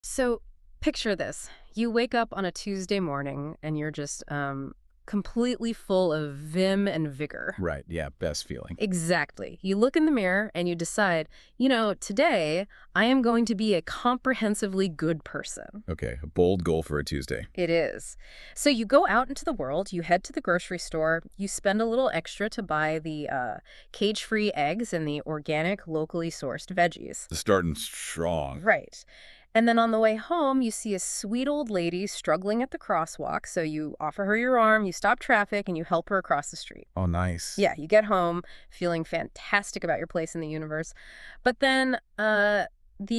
So picture this. You wake up on a Tuesday morning and you're just completely full of vim and vigor. Right, yeah, best feeling. Exactly. You look in the mirror and you decide, today I am going to be a comprehensively good person. Okay, a bold goal for a Tuesday. It is. So you go out into the world, you head to the grocery store, you spend a little extra to buy the cage-free eggs and the organic, locally sourced veggies. Starting strong. Right. And then on the way home, you see a sweet old lady struggling at the crosswalk. So you offer her your arm, you stop traffic, and you help her across the street. Oh, nice. Yeah, you get home feeling fantastic about your place in the universe. But then the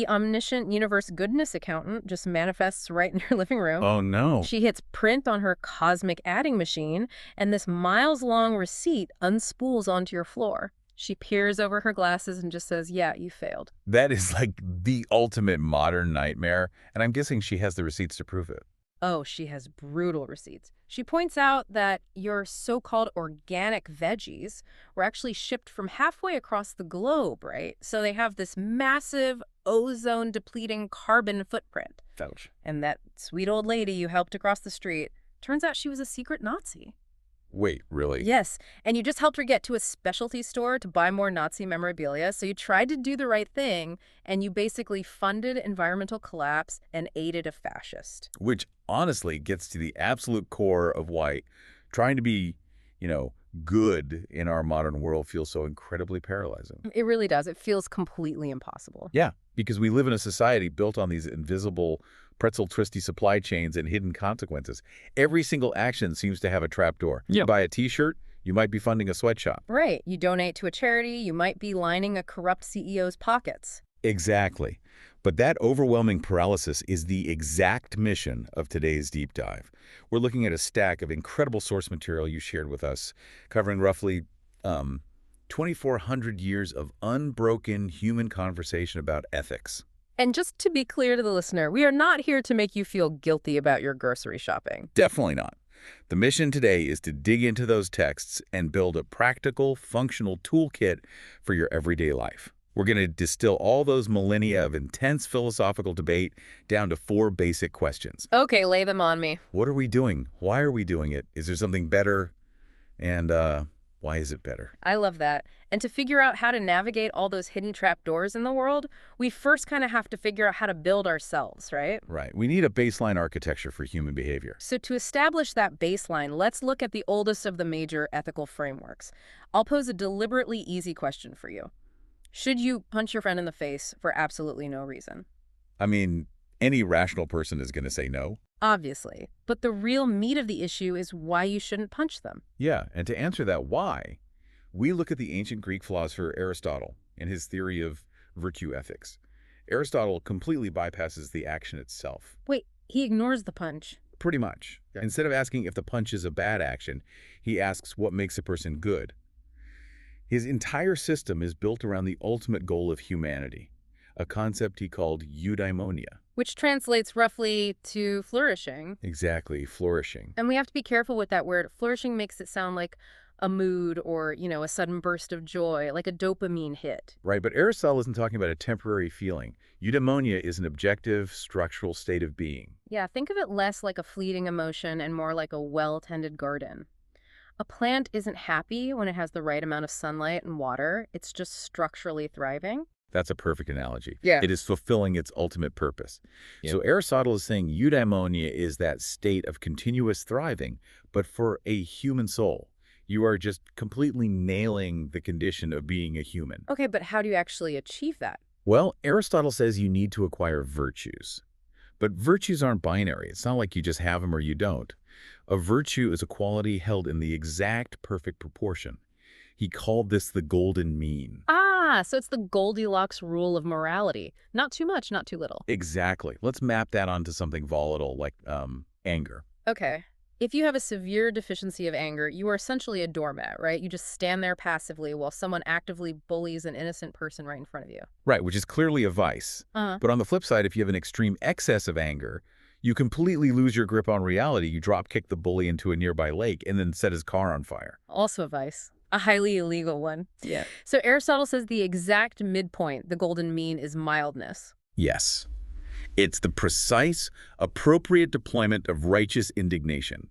omniscient universe goodness accountant just manifests right in your living room. Oh, no. She hits print on her cosmic adding machine, and this miles-long receipt unspools onto your floor. She peers over her glasses and just says, yeah, you failed. That is like the ultimate modern nightmare, and I'm guessing she has the receipts to prove it. Oh, she has brutal receipts. She points out that your so-called organic veggies were actually shipped from halfway across the globe, right? So they have this massive ozone-depleting carbon footprint. Ouch. And that sweet old lady you helped across the street, turns out she was a secret Nazi. Wait, really? Yes, and you just helped her get to a specialty store to buy more Nazi memorabilia, so you tried to do the right thing, and you basically funded environmental collapse and aided a fascist. Which honestly gets to the absolute core of why trying to be, good in our modern world feels so incredibly paralyzing. It really does. It feels completely impossible. Yeah, because we live in a society built on these invisible pretzel-twisty supply chains and hidden consequences. Every single action seems to have a trapdoor. Yeah. You buy a T-shirt, you might be funding a sweatshop. Right. You donate to a charity, you might be lining a corrupt CEO's pockets. Exactly. But that overwhelming paralysis is the exact mission of today's deep dive. We're looking at a stack of incredible source material you shared with us, covering roughly 2,400 years of unbroken human conversation about ethics. And just to be clear to the listener, we are not here to make you feel guilty about your grocery shopping. Definitely not. The mission today is to dig into those texts and build a practical, functional toolkit for your everyday life. We're going to distill all those millennia of intense philosophical debate down to 4 basic questions. Okay, lay them on me. What are we doing? Why are we doing it? Is there something better? And why is it better? I love that. And to figure out how to navigate all those hidden trapdoors in the world, we first kind of have to figure out how to build ourselves, right? Right. We need a baseline architecture for human behavior. So to establish that baseline, let's look at the oldest of the major ethical frameworks. I'll pose a deliberately easy question for you. Should you punch your friend in the face for absolutely no reason? I mean, any rational person is going to say no. Obviously. But the real meat of the issue is why you shouldn't punch them. Yeah, and to answer that why, we look at the ancient Greek philosopher Aristotle and his theory of virtue ethics. Aristotle completely bypasses the action itself. Wait, he ignores the punch. Pretty much. Yeah. Instead of asking if the punch is a bad action, he asks what makes a person good. His entire system is built around the ultimate goal of humanity, a concept he called eudaimonia. Which translates roughly to flourishing. Exactly, flourishing. And we have to be careful with that word. Flourishing makes it sound like a mood or, a sudden burst of joy, like a dopamine hit. Right, but Aristotle isn't talking about a temporary feeling. Eudaimonia is an objective, structural state of being. Yeah, think of it less like a fleeting emotion and more like a well-tended garden. A plant isn't happy when it has the right amount of sunlight and water. It's just structurally thriving. That's a perfect analogy. Yeah. It is fulfilling its ultimate purpose. Yep. So Aristotle is saying eudaimonia is that state of continuous thriving, but for a human soul. You are just completely nailing the condition of being a human. Okay, but how do you actually achieve that? Well, Aristotle says you need to acquire virtues. But virtues aren't binary. It's not like you just have them or you don't. A virtue is a quality held in the exact perfect proportion. He called this the golden mean. Ah, so it's the Goldilocks rule of morality. Not too much, not too little. Exactly. Let's map that onto something volatile like anger. Okay. If you have a severe deficiency of anger, you are essentially a doormat, right? You just stand there passively while someone actively bullies an innocent person right in front of you. Right, which is clearly a vice. But on the flip side, if you have an extreme excess of anger, you completely lose your grip on reality. You drop-kick the bully into a nearby lake and then set his car on fire. Also a vice. A highly illegal one. Yeah. So Aristotle says the exact midpoint, the golden mean, is mildness. Yes. It's the precise, appropriate deployment of righteous indignation,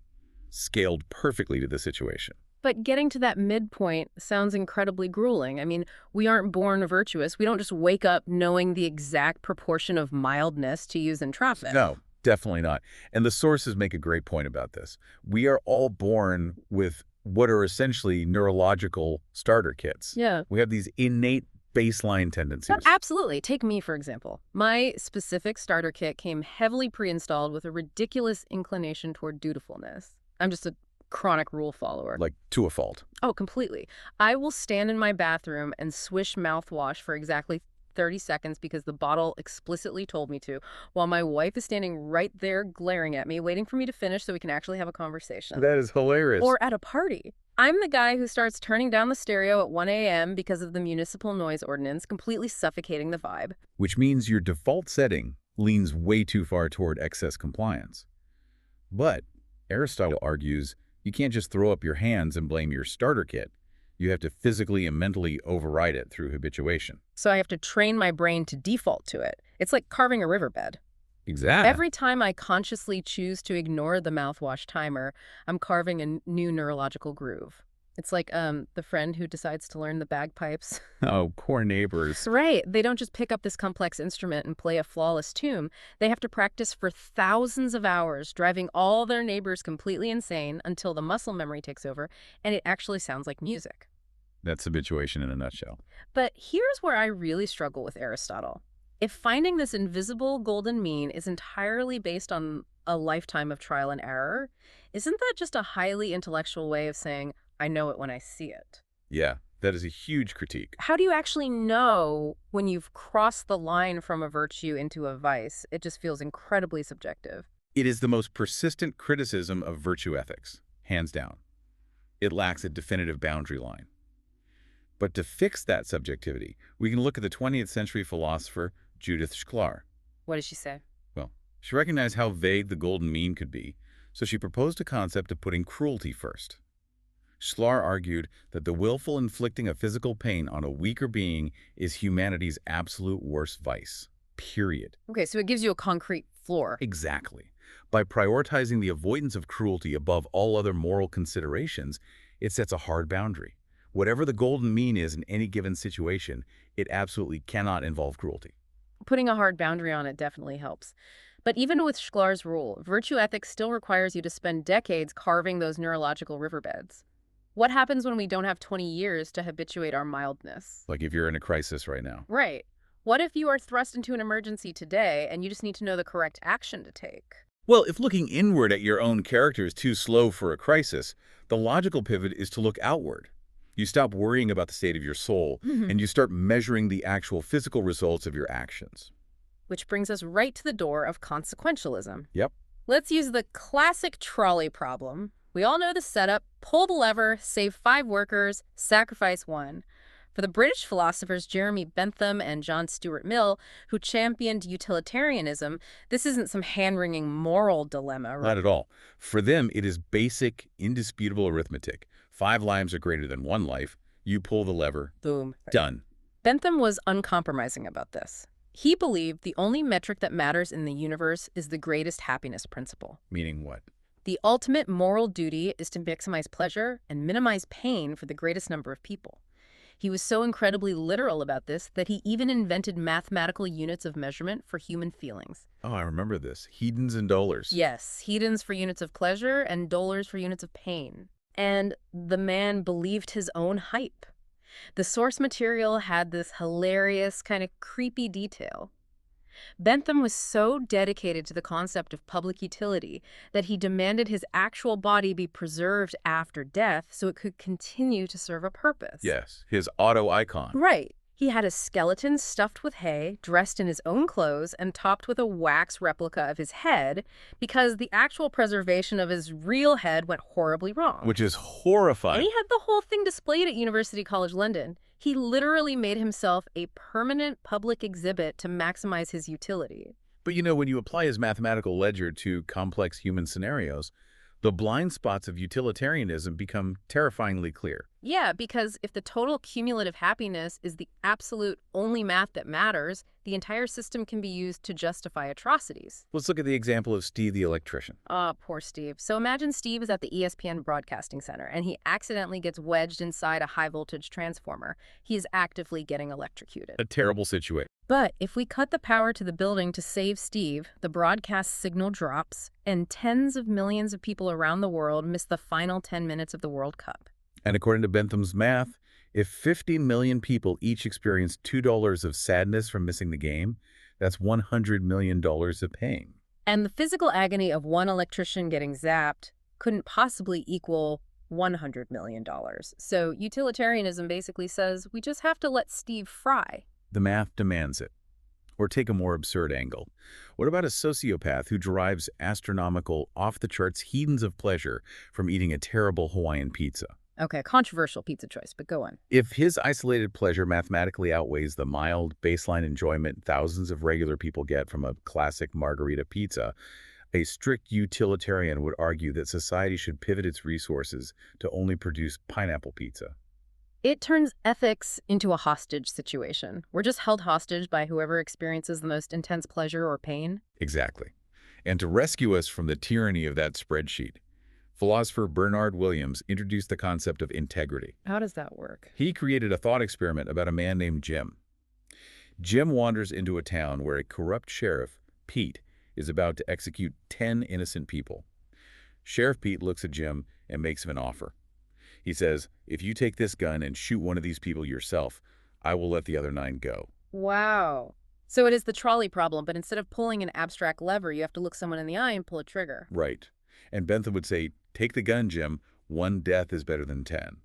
scaled perfectly to the situation. But getting to that midpoint sounds incredibly grueling. I mean, we aren't born virtuous. We don't just wake up knowing the exact proportion of mildness to use in traffic. No, definitely not. And the sources make a great point about this. We are all born with what are essentially neurological starter kits. Yeah. We have these innate baseline tendencies. Yeah, absolutely. Take me, for example. My specific starter kit came heavily pre-installed with a ridiculous inclination toward dutifulness. I'm just a chronic rule follower. Like, to a fault. Oh, completely. I will stand in my bathroom and swish mouthwash for exactly 30 seconds because the bottle explicitly told me to, while my wife is standing right there glaring at me, waiting for me to finish so we can actually have a conversation. That is hilarious. Or at a party. I'm the guy who starts turning down the stereo at 1 a.m. because of the municipal noise ordinance, completely suffocating the vibe. Which means your default setting leans way too far toward excess compliance. But Aristotle argues you can't just throw up your hands and blame your starter kit. You have to physically and mentally override it through habituation. So I have to train my brain to default to it. It's like carving a riverbed. Exactly. Every time I consciously choose to ignore the mouthwash timer, I'm carving a new neurological groove. It's like the friend who decides to learn the bagpipes. Oh, poor neighbors. Right. They don't just pick up this complex instrument and play a flawless tune. They have to practice for thousands of hours, driving all their neighbors completely insane until the muscle memory takes over, and it actually sounds like music. That's habituation in a nutshell. But here's where I really struggle with Aristotle. If finding this invisible golden mean is entirely based on a lifetime of trial and error, isn't that just a highly intellectual way of saying, I know it when I see it? Yeah, that is a huge critique. How do you actually know when you've crossed the line from a virtue into a vice? It just feels incredibly subjective. It is the most persistent criticism of virtue ethics, hands down. It lacks a definitive boundary line. But to fix that subjectivity, we can look at the 20th century philosopher Judith Shklar. What did she say? Well, she recognized how vague the golden mean could be, so she proposed a concept of putting cruelty first. Shklar argued that the willful inflicting of physical pain on a weaker being is humanity's absolute worst vice. Period. Okay, so it gives you a concrete floor. Exactly. By prioritizing the avoidance of cruelty above all other moral considerations, it sets a hard boundary. Whatever the golden mean is in any given situation, it absolutely cannot involve cruelty. Putting a hard boundary on it definitely helps. But even with Shklar's rule, virtue ethics still requires you to spend decades carving those neurological riverbeds. What happens when we don't have 20 years to habituate our mildness? Like if you're in a crisis right now. Right. What if you are thrust into an emergency today and you just need to know the correct action to take? Well, if looking inward at your own character is too slow for a crisis, the logical pivot is to look outward. You stop worrying about the state of your soul, and you start measuring the actual physical results of your actions. Which brings us right to the door of consequentialism. Yep. Let's use the classic trolley problem. We all know the setup: pull the lever, save 5 workers, sacrifice 1. For the British philosophers Jeremy Bentham and John Stuart Mill, who championed utilitarianism, this isn't some hand-wringing moral dilemma. Not at all. For them, it is basic, indisputable arithmetic. 5 lives are greater than 1 life. You pull the lever. Boom. Done. Bentham was uncompromising about this. He believed the only metric that matters in the universe is the greatest happiness principle. Meaning what? The ultimate moral duty is to maximize pleasure and minimize pain for the greatest number of people. He was so incredibly literal about this that he even invented mathematical units of measurement for human feelings. Oh, I remember this. Hedons and dolars. Yes, hedons for units of pleasure and dolars for units of pain. And the man believed his own hype. The source material had this hilarious, kind of creepy detail. Bentham was so dedicated to the concept of public utility that he demanded his actual body be preserved after death so it could continue to serve a purpose. Yes, his auto icon. Right. He had a skeleton stuffed with hay, dressed in his own clothes, and topped with a wax replica of his head because the actual preservation of his real head went horribly wrong. Which is horrifying. And he had the whole thing displayed at University College London. He literally made himself a permanent public exhibit to maximize his utility. But when you apply his mathematical ledger to complex human scenarios, the blind spots of utilitarianism become terrifyingly clear. Yeah, because if the total cumulative happiness is the absolute only math that matters, the entire system can be used to justify atrocities. Let's look at the example of Steve the electrician. Ah, poor Steve. So imagine Steve is at the ESPN Broadcasting Center and he accidentally gets wedged inside a high-voltage transformer. He is actively getting electrocuted. A terrible situation. But if we cut the power to the building to save Steve, the broadcast signal drops, and tens of millions of people around the world miss the final 10 minutes of the World Cup. And according to Bentham's math, if 50 million people each experience $2 of sadness from missing the game, that's $100 million of pain. And the physical agony of one electrician getting zapped couldn't possibly equal $100 million. So utilitarianism basically says we just have to let Steve fry. The math demands it. Or take a more absurd angle. What about a sociopath who derives astronomical, off-the-charts hedons of pleasure from eating a terrible Hawaiian pizza? Okay, controversial pizza choice, but go on. If his isolated pleasure mathematically outweighs the mild baseline enjoyment thousands of regular people get from a classic margarita pizza, a strict utilitarian would argue that society should pivot its resources to only produce pineapple pizza. It turns ethics into a hostage situation. We're just held hostage by whoever experiences the most intense pleasure or pain. Exactly. And to rescue us from the tyranny of that spreadsheet, philosopher Bernard Williams introduced the concept of integrity. How does that work? He created a thought experiment about a man named Jim. Jim wanders into a town where a corrupt sheriff, Pete, is about to execute 10 innocent people. Sheriff Pete looks at Jim and makes him an offer. He says, if you take this gun and shoot one of these people yourself, I will let the other 9 go. Wow. So it is the trolley problem, but instead of pulling an abstract lever, you have to look someone in the eye and pull a trigger. Right. And Bentham would say, take the gun, Jim. 1 death is better than 10.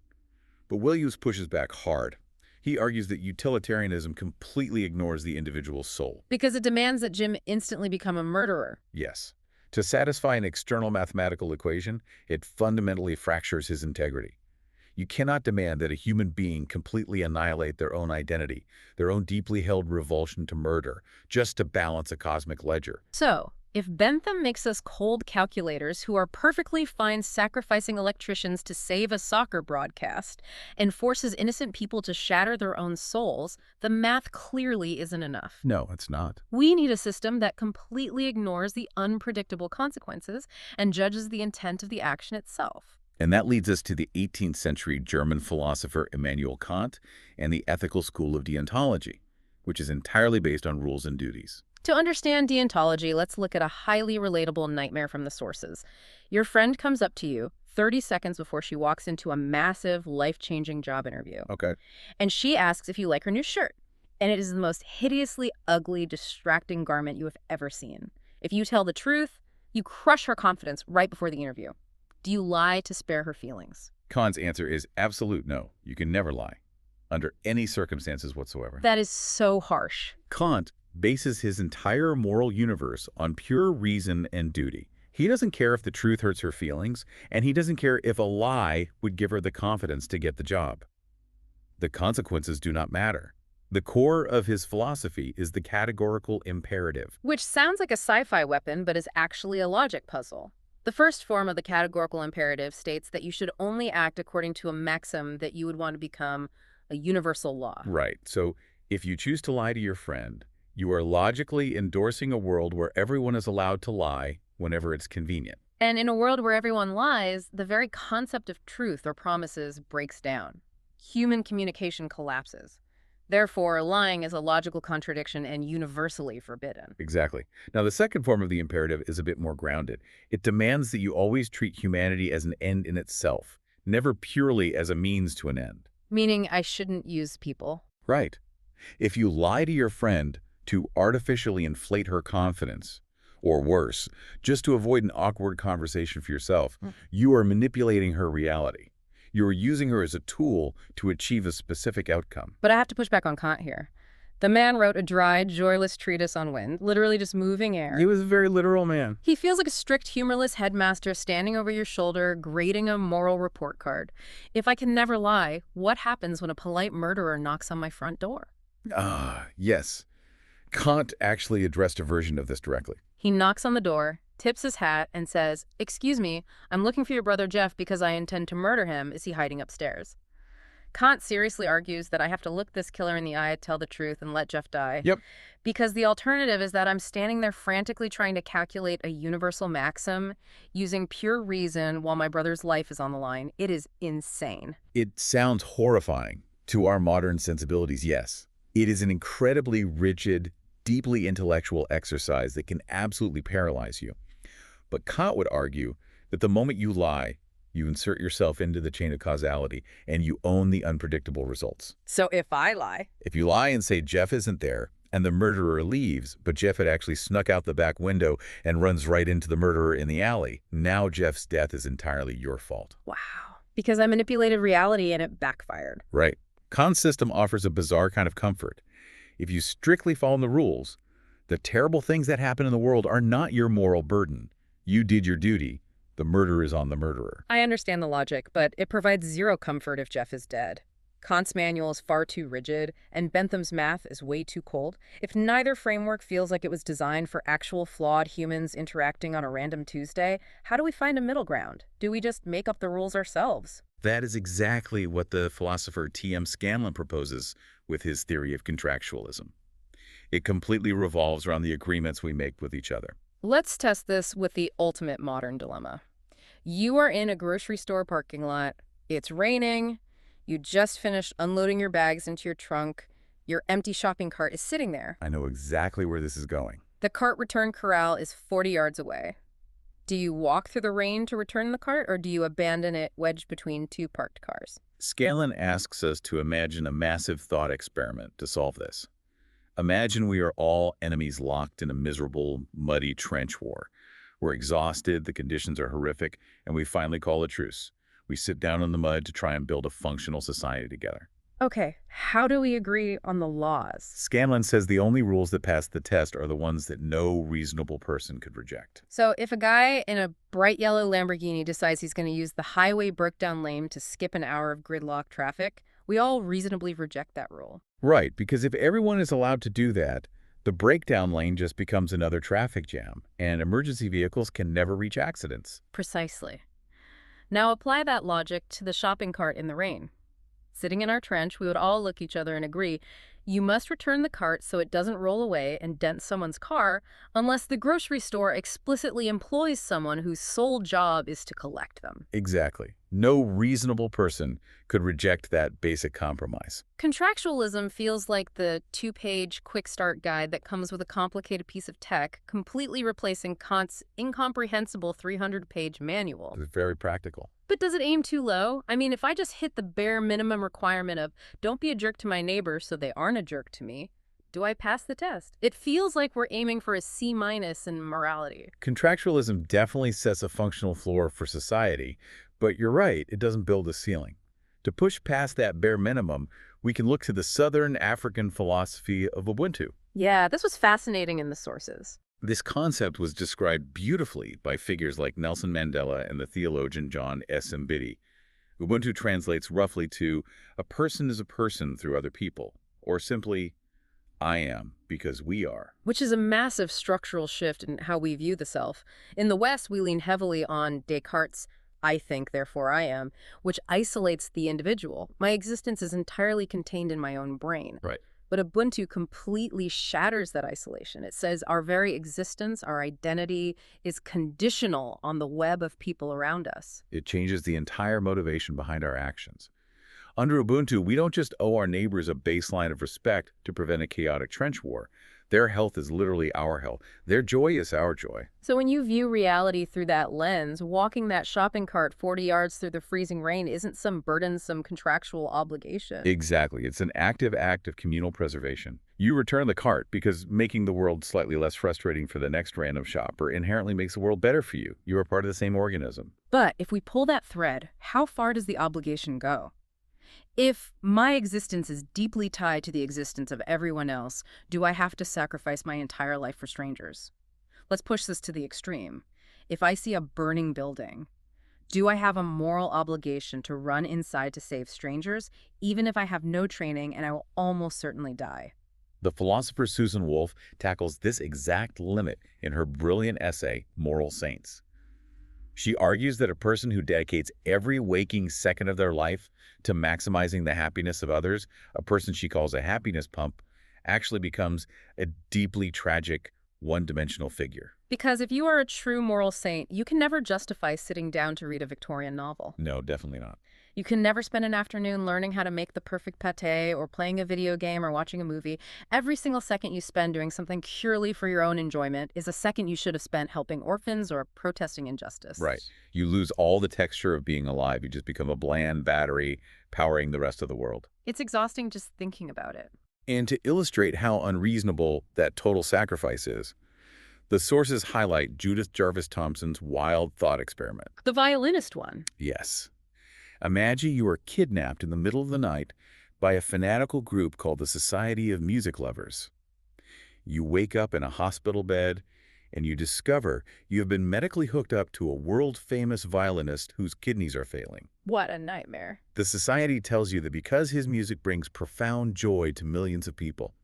But Williams pushes back hard. He argues that utilitarianism completely ignores the individual's soul. Because it demands that Jim instantly become a murderer. Yes. To satisfy an external mathematical equation, it fundamentally fractures his integrity. You cannot demand that a human being completely annihilate their own identity, their own deeply held revulsion to murder, just to balance a cosmic ledger. So, if Bentham makes us cold calculators who are perfectly fine sacrificing electricians to save a soccer broadcast and forces innocent people to shatter their own souls, the math clearly isn't enough. No, it's not. We need a system that completely ignores the unpredictable consequences and judges the intent of the action itself. And that leads us to the 18th century German philosopher Immanuel Kant and the ethical school of deontology, which is entirely based on rules and duties. To understand deontology, let's look at a highly relatable nightmare from the sources. Your friend comes up to you 30 seconds before she walks into a massive, life-changing job interview. Okay. And she asks if you like her new shirt. And it is the most hideously ugly, distracting garment you have ever seen. If you tell the truth, you crush her confidence right before the interview. Do you lie to spare her feelings? Kant's answer is absolute no. You can never lie, under any circumstances whatsoever. That is so harsh. Kant bases his entire moral universe on pure reason and duty. He doesn't care if the truth hurts her feelings, and he doesn't care if a lie would give her the confidence to get the job. The consequences do not matter. The core of his philosophy is the categorical imperative. Which sounds like a sci-fi weapon, but is actually a logic puzzle. The first form of the categorical imperative states that you should only act according to a maxim that you would want to become a universal law. Right. So if you choose to lie to your friend, you are logically endorsing a world where everyone is allowed to lie whenever it's convenient. And in a world where everyone lies, the very concept of truth or promises breaks down. Human communication collapses. Therefore, lying is a logical contradiction and universally forbidden. Exactly. Now, the second form of the imperative is a bit more grounded. It demands that you always treat humanity as an end in itself, never purely as a means to an end. Meaning I shouldn't use people. Right. If you lie to your friend to artificially inflate her confidence, or worse, just to avoid an awkward conversation for yourself, you are manipulating her reality. You are using her as a tool to achieve a specific outcome. But I have to push back on Kant here. The man wrote a dry, joyless treatise on wind, literally just moving air. He was a very literal man. He feels like a strict, humorless headmaster standing over your shoulder, grading a moral report card. If I can never lie, what happens when a polite murderer knocks on my front door? Yes. Kant actually addressed a version of this directly. He knocks on the door, tips his hat, and says, "Excuse me, I'm looking for your brother Jeff because I intend to murder him. Is he hiding upstairs?" Kant seriously argues that I have to look this killer in the eye, tell the truth, and let Jeff die. Yep. Because the alternative is that I'm standing there frantically trying to calculate a universal maxim using pure reason while my brother's life is on the line. It is insane. It sounds horrifying to our modern sensibilities, yes. It is an incredibly rigid, deeply intellectual exercise that can absolutely paralyze you. But Kant would argue that the moment you lie, you insert yourself into the chain of causality, and you own the unpredictable results. So if I lie, If you lie and say Jeff isn't there, and the murderer leaves, but Jeff had actually snuck out the back window and runs right into the murderer in the alley, now Jeff's death is entirely your fault. wow. Because I manipulated reality and it backfired. Right. Kant's system offers a bizarre kind of comfort. If you strictly follow the rules, the terrible things that happen in the world are not your moral burden. You did your duty. The murder is on the murderer. I understand the logic, but it provides zero comfort if Jeff is dead. Kant's manual is far too rigid, and Bentham's math is way too cold. If neither framework feels like it was designed for actual flawed humans interacting on a random Tuesday, how do we find a middle ground? Do we just make up the rules ourselves? That is exactly what the philosopher T.M. Scanlon proposes with his theory of contractualism. It completely revolves around the agreements we make with each other. Let's test this with the ultimate modern dilemma. You are in a grocery store parking lot. It's raining. You just finished unloading your bags into your trunk. Your empty shopping cart is sitting there. I know exactly where this is going. The cart return corral is 40 yards away. Do you walk through the rain to return the cart, or do you abandon it wedged between two parked cars? Scanlon asks us to imagine a massive thought experiment to solve this. Imagine we are all enemies locked in a miserable, muddy trench war. We're exhausted, the conditions are horrific, and we finally call a truce. We sit down in the mud to try and build a functional society together. Okay, how do we agree on the laws? Scanlon says the only rules that pass the test are the ones that no reasonable person could reject. So if a guy in a bright yellow Lamborghini decides he's going to use the highway breakdown lane to skip an hour of gridlock traffic, we all reasonably reject that rule. Right, because if everyone is allowed to do that, the breakdown lane just becomes another traffic jam, and emergency vehicles can never reach accidents. Precisely. Now apply that logic to the shopping cart in the rain. Sitting in our trench, we would all look at each other and agree, you must return the cart so it doesn't roll away and dent someone's car unless the grocery store explicitly employs someone whose sole job is to collect them. Exactly. No reasonable person could reject that basic compromise. Contractualism feels like the two-page quick start guide that comes with a complicated piece of tech, completely replacing Kant's incomprehensible 300-page manual. It's very practical. But does it aim too low? I mean, if I just hit the bare minimum requirement of don't be a jerk to my neighbor so they aren't a jerk to me, do I pass the test? It feels like we're aiming for a C- in morality. Contractualism definitely sets a functional floor for society, but you're right, it doesn't build a ceiling. To push past that bare minimum, we can look to the Southern African philosophy of Ubuntu. Yeah, this was fascinating in the sources. This concept was described beautifully by figures like Nelson Mandela and the theologian John S. Mbidi. Ubuntu translates roughly to, a person is a person through other people, or simply, I am because we are. Which is a massive structural shift in how we view the self. In the West, we lean heavily on Descartes' I think, therefore I am, which isolates the individual. My existence is entirely contained in my own brain. Right. But Ubuntu completely shatters that isolation. It says our very existence, our identity, is conditional on the web of people around us. It changes the entire motivation behind our actions. Under Ubuntu, we don't just owe our neighbors a baseline of respect to prevent a chaotic trench war. Their health is literally our health. Their joy is our joy. So when you view reality through that lens, walking that shopping cart 40 yards through the freezing rain isn't some burdensome contractual obligation. Exactly. It's an active act of communal preservation. You return the cart because making the world slightly less frustrating for the next random shopper inherently makes the world better for you. You are part of the same organism. But if we pull that thread, how far does the obligation go? If my existence is deeply tied to the existence of everyone else, do I have to sacrifice my entire life for strangers? Let's push this to the extreme. If I see a burning building, do I have a moral obligation to run inside to save strangers, even if I have no training and I will almost certainly die? The philosopher Susan Wolf tackles this exact limit in her brilliant essay, Moral Saints. She argues that a person who dedicates every waking second of their life to maximizing the happiness of others, a person she calls a happiness pump, actually becomes a deeply tragic, one-dimensional figure. Because if you are a true moral saint, you can never justify sitting down to read a Victorian novel. No, definitely not. You can never spend an afternoon learning how to make the perfect pâté or playing a video game or watching a movie. Every single second you spend doing something purely for your own enjoyment is a second you should have spent helping orphans or protesting injustice. Right. You lose all the texture of being alive. You just become a bland battery powering the rest of the world. It's exhausting just thinking about it. And to illustrate how unreasonable that total sacrifice is, the sources highlight Judith Jarvis Thomson's wild thought experiment. The violinist one. Yes. Imagine you are kidnapped in the middle of the night by a fanatical group called the Society of Music Lovers. You wake up in a hospital bed, and you discover you have been medically hooked up to a world-famous violinist whose kidneys are failing. What a nightmare. The society tells you that because his music brings profound joy to millions of people,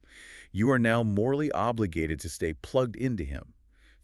you are now morally obligated to stay plugged into him,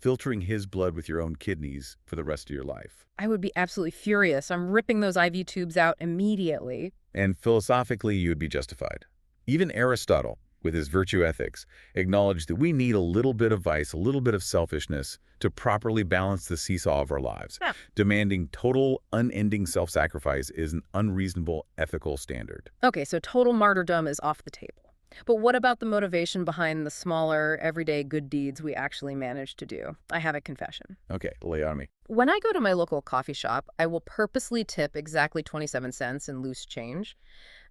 filtering his blood with your own kidneys for the rest of your life. I would be absolutely furious. I'm ripping those IV tubes out immediately. And philosophically, you would be justified. Even Aristotle, with his virtue ethics, acknowledged that we need a little bit of vice, a little bit of selfishness to properly balance the seesaw of our lives. Yeah. Demanding total, unending self-sacrifice is an unreasonable ethical standard. Okay, so total martyrdom is off the table. But what about the motivation behind the smaller, everyday good deeds we actually manage to do? I have a confession. Okay, lay on me. When I go to my local coffee shop, I will purposely tip exactly 27 cents in loose change,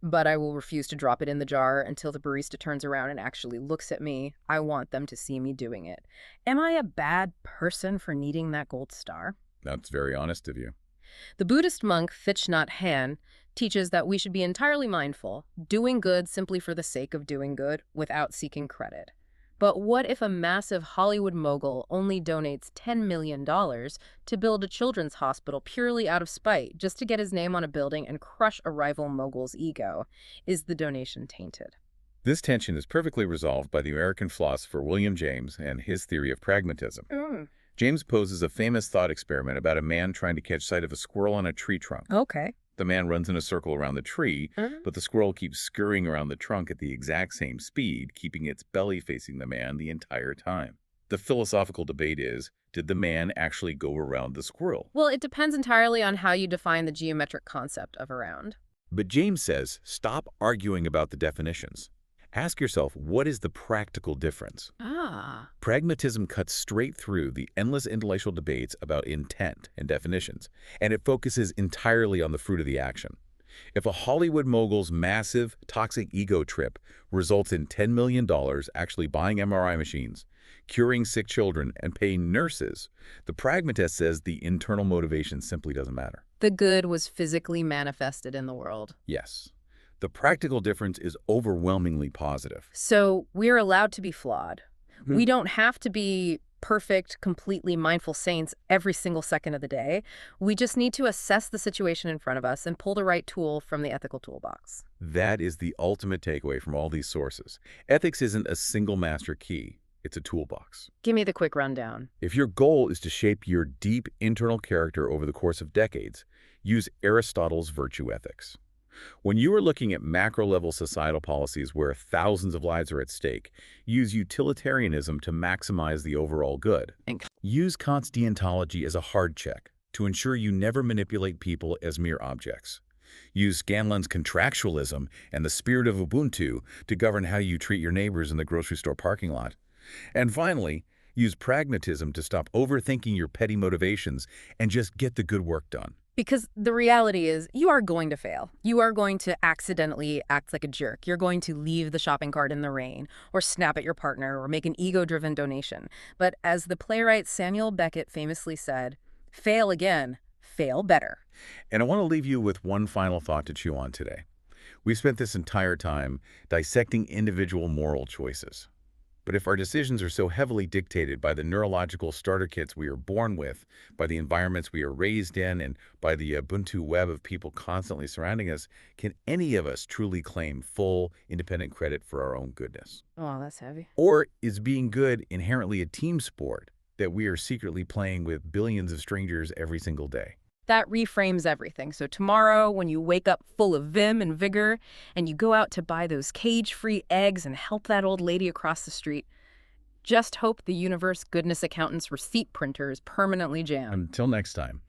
but I will refuse to drop it in the jar until the barista turns around and actually looks at me. I want them to see me doing it. Am I a bad person for needing that gold star? That's very honest of you. The Buddhist monk Thich Nhat Hanh teaches that we should be entirely mindful, doing good simply for the sake of doing good without seeking credit. But what if a massive Hollywood mogul only donates $10 million to build a children's hospital purely out of spite, just to get his name on a building and crush a rival mogul's ego? Is the donation tainted? This tension is perfectly resolved by the American philosopher William James and his theory of pragmatism. James poses a famous thought experiment about a man trying to catch sight of a squirrel on a tree trunk. Okay. The man runs in a circle around the tree, but the squirrel keeps scurrying around the trunk at the exact same speed, keeping its belly facing the man the entire time. The philosophical debate is, did the man actually go around the squirrel? Well, it depends entirely on how you define the geometric concept of around. But James says, stop arguing about the definitions. Ask yourself, what is the practical difference? Pragmatism cuts straight through the endless intellectual debates about intent and definitions, and it focuses entirely on the fruit of the action. If a Hollywood mogul's massive, toxic ego trip results in $10 million actually buying MRI machines, curing sick children, and paying nurses, the pragmatist says the internal motivation simply doesn't matter. The good was physically manifested in the world. Yes. The practical difference is overwhelmingly positive. So we're allowed to be flawed. We don't have to be perfect, completely mindful saints every single second of the day. We just need to assess the situation in front of us and pull the right tool from the ethical toolbox. That is the ultimate takeaway from all these sources. Ethics isn't a single master key. It's a toolbox. Give me the quick rundown. If your goal is to shape your deep internal character over the course of decades, use Aristotle's virtue ethics. When you are looking at macro-level societal policies where thousands of lives are at stake, use utilitarianism to maximize the overall good. Use Kant's deontology as a hard check to ensure you never manipulate people as mere objects. Use Scanlon's contractualism and the spirit of Ubuntu to govern how you treat your neighbors in the grocery store parking lot. And finally, use pragmatism to stop overthinking your petty motivations and just get the good work done. Because the reality is, you are going to fail. You are going to accidentally act like a jerk. You're going to leave the shopping cart in the rain, or snap at your partner, or make an ego-driven donation. But as the playwright Samuel Beckett famously said, fail again, fail better. And I want to leave you with one final thought to chew on today. We spent this entire time dissecting individual moral choices. But if our decisions are so heavily dictated by the neurological starter kits we are born with, by the environments we are raised in, and by the Ubuntu web of people constantly surrounding us, can any of us truly claim full, independent credit for our own goodness? Oh, that's heavy. Or is being good inherently a team sport, that we are secretly playing with billions of strangers every single day. That reframes everything. So tomorrow, when you wake up full of vim and vigor and you go out to buy those cage-free eggs and help that old lady across the street, just hope the universe goodness accountant's receipt printer is permanently jammed. Until next time.